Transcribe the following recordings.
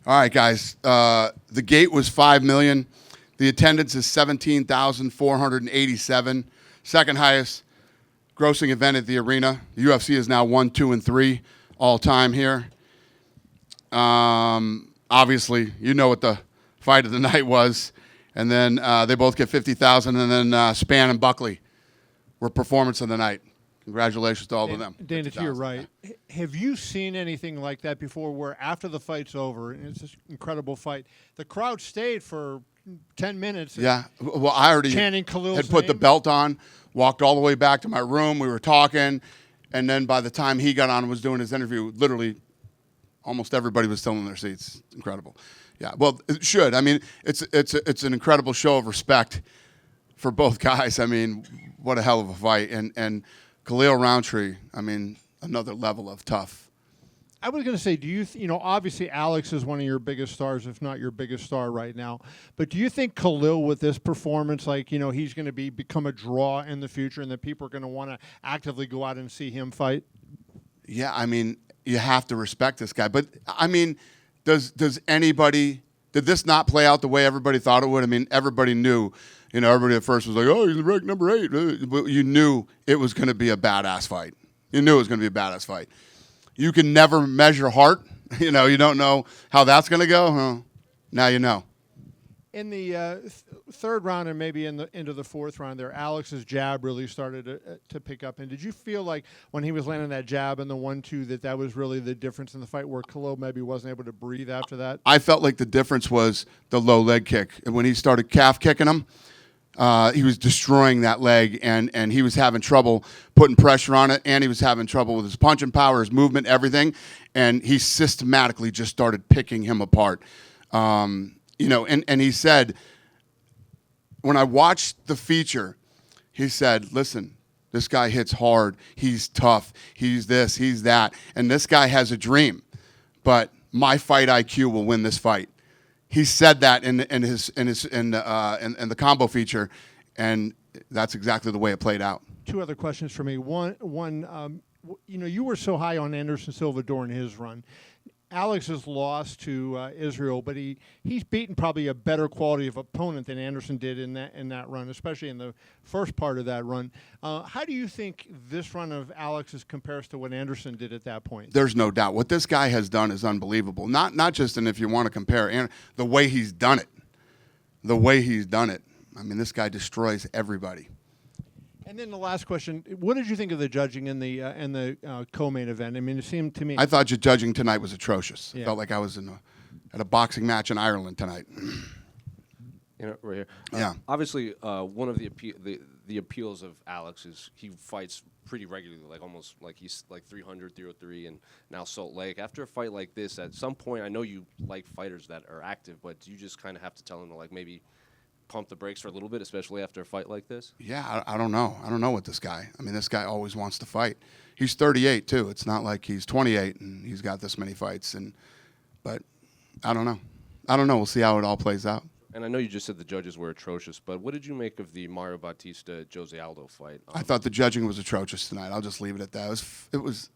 All right, guys. The gate was 5 million. The attendance is 17,487. Second highest grossing event at the arena. The UFC is now 1, 2, and 3 all time here. Obviously, you know what the fight of the night was. And then they both get 50,000. And then Spann and Buckley were performance of the night. Congratulations to all of them. Dana, to your right, have you seen anything like that before where after the fight's over, and it's this incredible fight, the crowd stayed for 10 minutes? Yeah. Well, I already chanting Khalil's had put the name? belt on, walked all the way back to my room. We were talking. And then by the time he got on and was doing his interview, literally almost everybody was still in their seats. It's incredible. Yeah. Well, it should. I mean, it's an incredible show of respect for both guys. I mean, what a hell of a fight. And Khalil Roundtree, I mean, another level of tough. I was going to say, do you, obviously Alex is one of your biggest stars, if not your biggest star right now. But do you think Khalil, with this performance, he's going to become a draw in the future, and that people are going to want to actively go out and see him fight? Yeah, I mean, you have to respect this guy. But I mean, did this not play out the way everybody thought it would? I mean, everybody knew. Everybody at first was like, "Oh, he's ranked number 8." But you knew it was going to be a badass fight. You knew it was going to be a badass fight. You can never measure heart. You don't know how that's going to go. Well, now you know. In the third round and maybe into the fourth round there, Alex's jab really started to pick up. And did you feel like when he was landing that jab in the 1-2 that was really the difference in the fight, where Khalil maybe wasn't able to breathe after that? I felt like the difference was the low leg kick. And when he started calf kicking him, he was destroying that leg, and he was having trouble putting pressure on it, and he was having trouble with his punching power, his movement, everything. And he systematically just started picking him apart. And he said, when I watched the feature, he said, listen, this guy hits hard. He's tough. He's this, he's that. And this guy has a dream, but my fight IQ will win this fight. He said that in the combo feature, and that's exactly the way it played out. Two other questions for me. One, you were so high on Anderson Silva during his run. Alex has lost to Israel, but he's beaten probably a better quality of opponent than Anderson did in that run, especially in the first part of that run. How do you think this run of Alex's compares to what Anderson did at that point? There's no doubt. What this guy has done is unbelievable. Not just in, if you want to compare, and the way he's done it. The way he's done it. I mean, this guy destroys everybody. And then the last question: what did you think of the judging in the co-main event? I mean, it seemed to me. I thought your judging tonight was atrocious. Yeah. Felt like I was at a boxing match in Ireland tonight. Right here. Yeah. Obviously, one of the appeals of Alex is he fights pretty regularly, like almost like he's like 300, 303, and now Salt Lake. After a fight like this, at some point, I know you like fighters that are active, but do you just kind of have to tell him to maybe pump the brakes for a little bit, especially after a fight like this? Yeah, I don't know. I don't know what this guy. I mean, this guy always wants to fight. He's 38 too. It's not like he's 28 and he's got this many fights. But I don't know. We'll see how it all plays out. And I know you just said the judges were atrocious, but what did you make of the Mario Bautista-Jose Aldo fight? I thought the judging was atrocious tonight. I'll just leave it at that. It was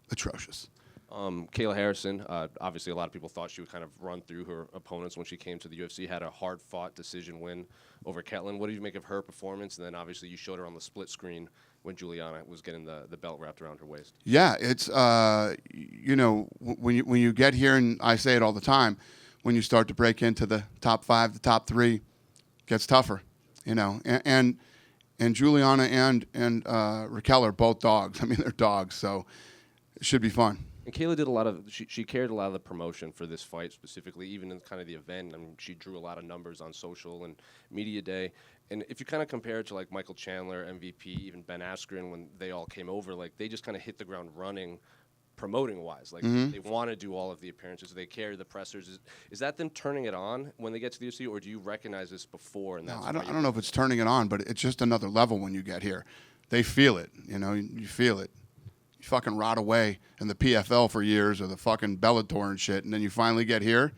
atrocious. Kayla Harrison, obviously a lot of people thought she would kind of run through her opponents when she came to the UFC, had a hard-fought decision win over Ketlin. What did you make of her performance? And then obviously you showed her on the split screen when Juliana was getting the belt wrapped around her waist. Yeah, it's, when you get here, and I say it all the time, when you start to break into the top 5, the top 3, it gets tougher, And Juliana and Raquel are both dogs. I mean, they're dogs, so it should be fun. And Kayla did a lot of, she carried a lot of the promotion for this fight specifically, even in kind of the event. I mean, she drew a lot of numbers on social and media day. And if you kind of compare it to like Michael Chandler, MVP, even Ben Askren, when they all came over, they just kind of hit the ground running promoting-wise. They want to do all of the appearances. They carry the pressers. Is that them turning it on when they get to the UFC, or do you recognize this before? And no, I don't know if it's turning it on, but it's just another level when you get here. They feel it, you feel it. You fucking rot away in the PFL for years or the fucking Bellator and shit, and then you finally get here,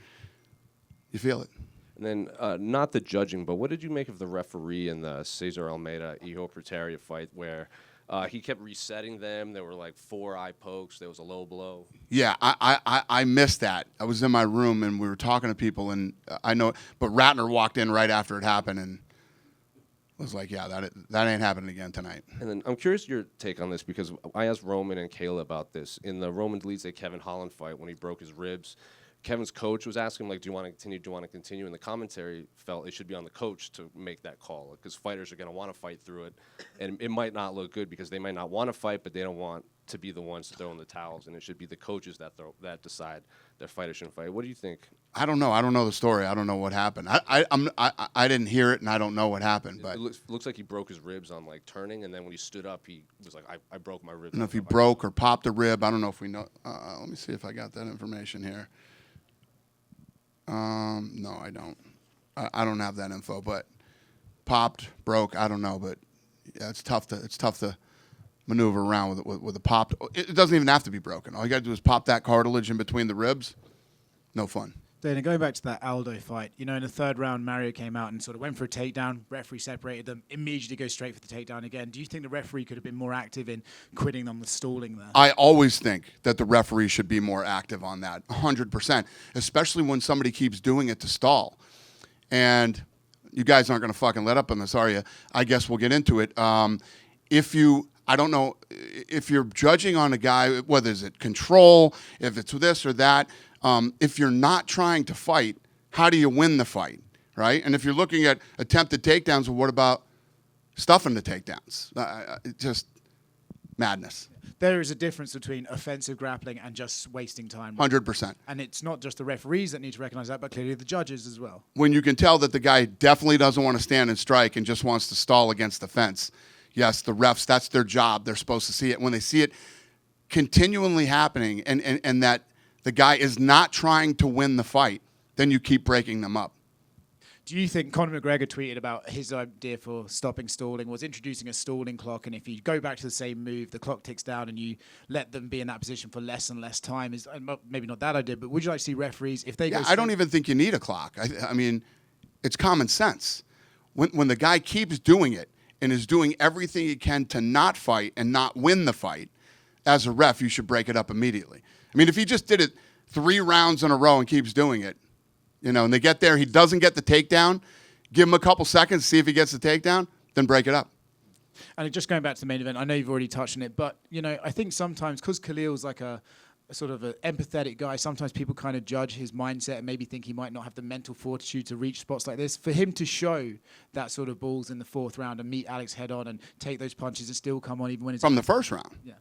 you feel it. And then, not the judging, but what did you make of the referee in the Cesar Almeida-Iho Pretaria fight where He kept resetting them. There were like 4 eye pokes. There was a low blow. Yeah, I missed that. I was in my room and we were talking to people, and I know, but Ratner walked in right after it happened and was like, yeah, that ain't happening again tonight. And then I'm curious your take on this, because I asked Roman and Kayla about this. In the Roman Leeds Kevin Holland fight, when he broke his ribs, Kevin's coach was asking him, like, do you want to continue? Do you want to continue? And the commentary felt it should be on the coach to make that call, because fighters are going to want to fight through it. And it might not look good because they might not want to fight, but they don't want to be the ones to throw in the towels. And it should be the coaches that decide their fighter shouldn't fight. What do you think? I don't know. I don't know the story. I don't know what happened. I didn't hear it, and I don't know what happened. But it looks like he broke his ribs on like turning, and then when he stood up, he was like, I broke my ribs. I don't know if he broke or popped a rib. I don't know if we know. Let me see if I got that information here. No, I don't. I don't have that info. But popped, broke, I don't know. But yeah, it's tough to maneuver around with a popped. It doesn't even have to be broken. All you got to do is pop that cartilage in between the ribs. No fun. Dana, going back to that Aldo fight, in the third round, Mario came out and sort of went for a takedown. Referee separated them, immediately goes straight for the takedown again. Do you think the referee could have been more active in quitting on the stalling there? I always think that the referee should be more active on that, 100%, especially when somebody keeps doing it to stall. And you guys aren't going to fucking let up on this, are you? I guess we'll get into it. I don't know if you're judging on a guy, whether it's control, if it's this or that. If you're not trying to fight, how do you win the fight, right? And if you're looking at attempted takedowns, well, what about stuffing the takedowns? Just madness. There is a difference between offensive grappling and just wasting time. 100%. And it's not just the referees that need to recognize that, but clearly the judges as well. When you can tell that the guy definitely doesn't want to stand and strike and just wants to stall against the fence, yes, the refs, that's their job. They're supposed to see it. When they see it continually happening and that the guy is not trying to win the fight, then you keep breaking them up. Do you think Conor McGregor tweeted about his idea for stopping stalling was introducing a stalling clock, and if you go back to the same move, the clock ticks down and you let them be in that position for less and less time? Is maybe not that idea, but would you like to see referees, if they go I don't even think you need a clock. I mean, it's common sense. When the guy keeps doing it and is doing everything he can to not fight and not win the fight, as a ref, you should break it up immediately. I mean, if he just did it 3 rounds in a row and keeps doing it, and they get there, he doesn't get the takedown, give him a couple seconds, see if he gets the takedown, then break it up. And just going back to the main event, I know you've already touched on it, but, I think sometimes, because Khalil's like a sort of an empathetic guy, sometimes people kind of judge his mindset and maybe think he might not have the mental fortitude to reach spots like this. For him to show that sort of balls in the 4th round and meet Alex head on and take those punches and still come on even when it's... From the first round. Yeah.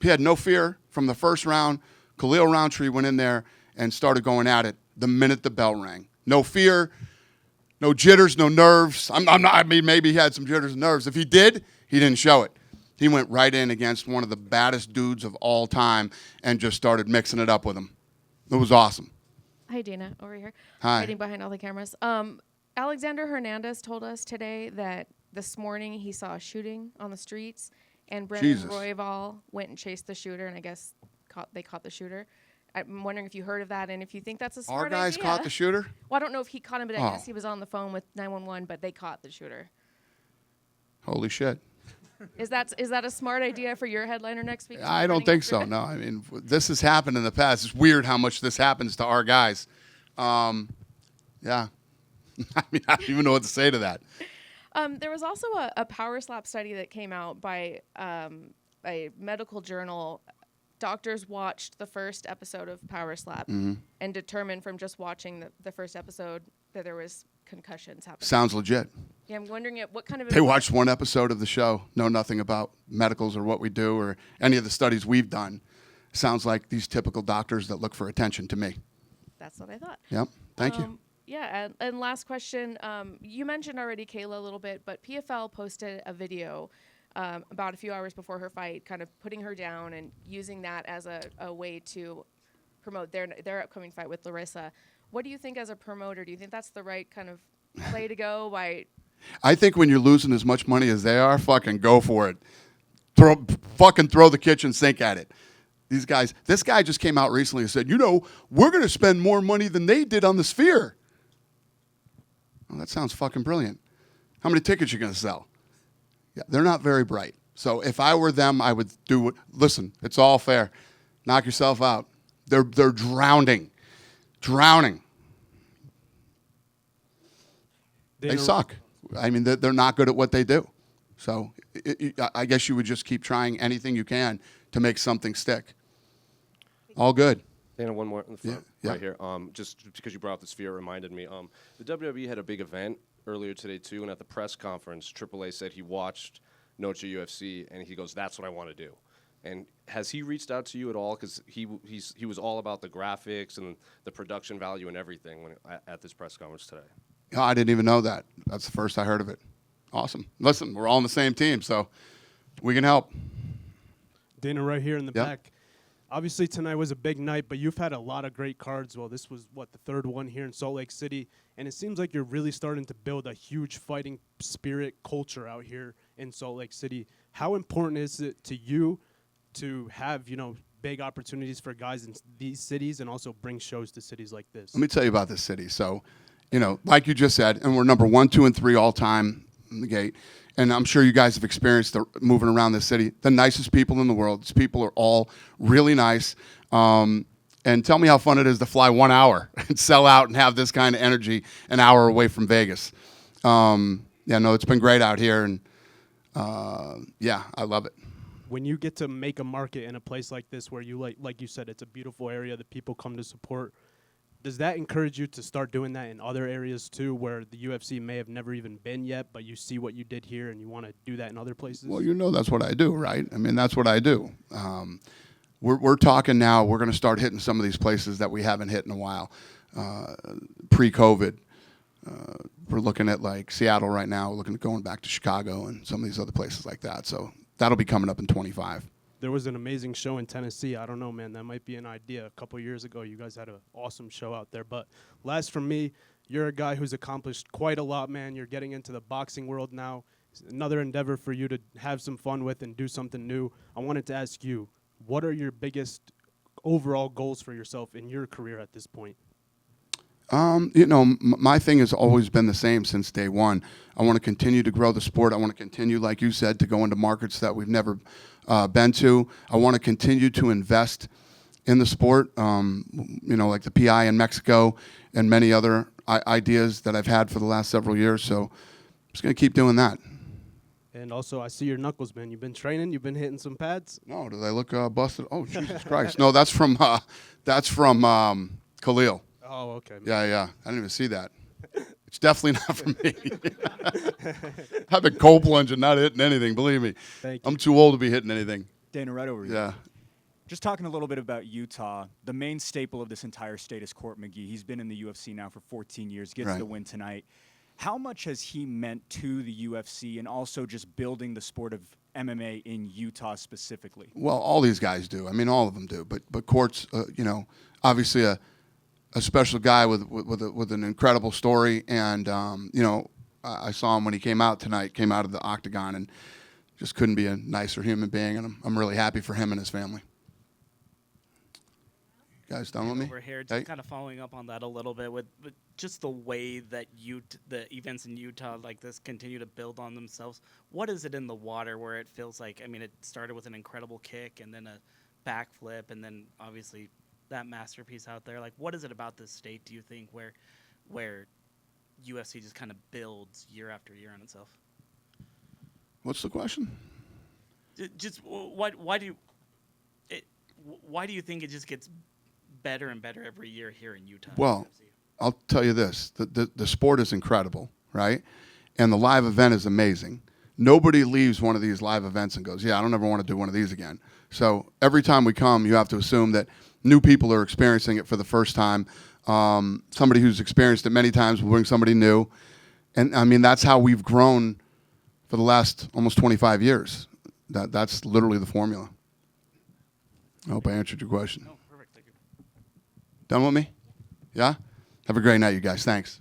He had no fear from the first round. Khalil Roundtree went in there and started going at it the minute the bell rang. No fear, no jitters, no nerves. Maybe he had some jitters and nerves. If he did, he didn't show it. He went right in against one of the baddest dudes of all time and just started mixing it up with him. It was awesome. Hi, Dana, over here. Hi. Hiding behind all the cameras. Alexander Hernandez told us today that this morning he saw a shooting on the streets, and Brendan Royval went and chased the shooter, and I guess they caught the shooter. I'm wondering if you heard of that and if you think that's a smart idea. Our guys caught the shooter? Well, I don't know if he caught him, but I guess he was on the phone with 911, but they caught the shooter. Holy shit. Is that a smart idea for your headliner next week? I don't think so, no. I mean, this has happened in the past. It's weird how much this happens to our guys. Yeah. I mean, I don't even know what to say to that. There was also a power slap study that came out by a medical journal. Doctors watched the first episode of Power Slap and determined from just watching the first episode that there was concussions happening. Sounds legit. Yeah, I'm wondering what kind of... They watched one episode of the show, know nothing about medicals or what we do or any of the studies we've done. Sounds like these typical doctors that look for attention to me. That's what I thought. Yep, thank you. Yeah, and last question. You mentioned already, Kayla, a little bit, but PFL posted a video about a few hours before her fight, kind of putting her down and using that as a way to promote their upcoming fight with Larissa. What do you think as a promoter? Do you think that's the right kind of play to go? I think when you're losing as much money as they are, fucking go for it. Fucking throw the kitchen sink at it. These guys, this guy just came out recently and said, we're going to spend more money than they did on the Sphere. Well, that sounds fucking brilliant. How many tickets are you going to sell? Yeah, they're not very bright. So if I were them, I would do it. Listen, it's all fair. Knock yourself out. They're drowning. They suck. I mean, they're not good at what they do. So I guess you would just keep trying anything you can to make something stick. All good. Dana, one more in the front, Yeah. right here. Just because you brought up the Sphere, it reminded me. The WWE had a big event earlier today too, and at the press conference, AAA said he watched Noche UFC, and he goes, "That's what I want to do." And has he reached out to you at all? Because he was all about the graphics and the production value and everything at this press conference today. Oh, I didn't even know that. That's the first I heard of it. Awesome. Listen, we're all on the same team, so we can help. Dana, right here in the Yep. back. Obviously, tonight was a big night, but you've had a lot of great cards. Well, this was, the third one here in Salt Lake City, and it seems like you're really starting to build a huge fighting spirit culture out here in Salt Lake City. How important is it to you to have, big opportunities for guys in these cities and also bring shows to cities like this? Let me tell you about this city. So, like you just said, and we're number 1, 2, and 3 all time in the gate. And I'm sure you guys have experienced moving around this city. The nicest people in the world. These people are all really nice. And tell me how fun it is to fly 1 hour and sell out and have this kind of energy an hour away from Vegas. It's been great out here, and I love it. When you get to make a market in a place like this where you like you said, it's a beautiful area that people come to support, does that encourage you to start doing that in other areas too, where the UFC may have never even been yet, but you see what you did here and you want to do that in other places? Well, that's what I do, right? I mean, that's what I do. We're talking now. We're going to start hitting some of these places that we haven't hit in a while. Pre-COVID, we're looking at like Seattle right now. We're looking at going back to Chicago and some of these other places like that. So that'll be coming up in 25. There was an amazing show in Tennessee. I don't know, man. That might be an idea. A couple years ago, you guys had an awesome show out there. But last from me, you're a guy who's accomplished quite a lot, man. You're getting into the boxing world now. It's another endeavor for you to have some fun with and do something new. I wanted to ask you, what are your biggest overall goals for yourself in your career at this point? My thing has always been the same since day one. I want to continue to grow the sport. I want to continue, like you said, to go into markets that we've never been to. I want to continue to invest in the sport, like the PI in Mexico and many other ideas that I've had for the last several years. So I'm just going to keep doing that. And also, I see your knuckles, man. You've been training. You've been hitting some pads. No, do they look busted? Oh, Jesus Christ. No, that's from Khalil. Oh, okay. Yeah. I didn't even see that. It's definitely not for me. I've been cold plunging, not hitting anything, believe me. Thank you. I'm too old to be hitting anything. Dana, right over here. Yeah. Just talking a little bit about Utah, the main staple of this entire state is Court McGee. He's been in the UFC now for 14 years, gets the win tonight. How much has he meant to the UFC and also just building the sport of MMA in Utah specifically? Well, all these guys do. I mean, all of them do. But Court's, obviously a special guy with an incredible story. And, I saw him when he came out tonight, came out of the octagon, and just couldn't be a nicer human being. And I'm really happy for him and his family. You guys done with me? Over here, just kind of following up on that a little bit with just the way that the events in Utah like this continue to build on themselves. What is it in the water where it feels like, it started with an incredible kick and then a backflip and then obviously that masterpiece out there. Like, what is it about this state, do you think, where UFC just kind of builds year after year on itself? What's the question? Just why do you think it just gets better and better every year here in Utah? Well, I'll tell you this. The sport is incredible, right? And the live event is amazing. Nobody leaves one of these live events and goes, yeah, I don't ever want to do one of these again. So every time we come, you have to assume that new people are experiencing it for the first time. Somebody who's experienced it many times will bring somebody new. And, that's how we've grown for the last almost 25 years. That's literally the formula. I hope I answered your question. Oh, perfect. Thank you. Done with me? Yeah? Have a great night, you guys. Thanks.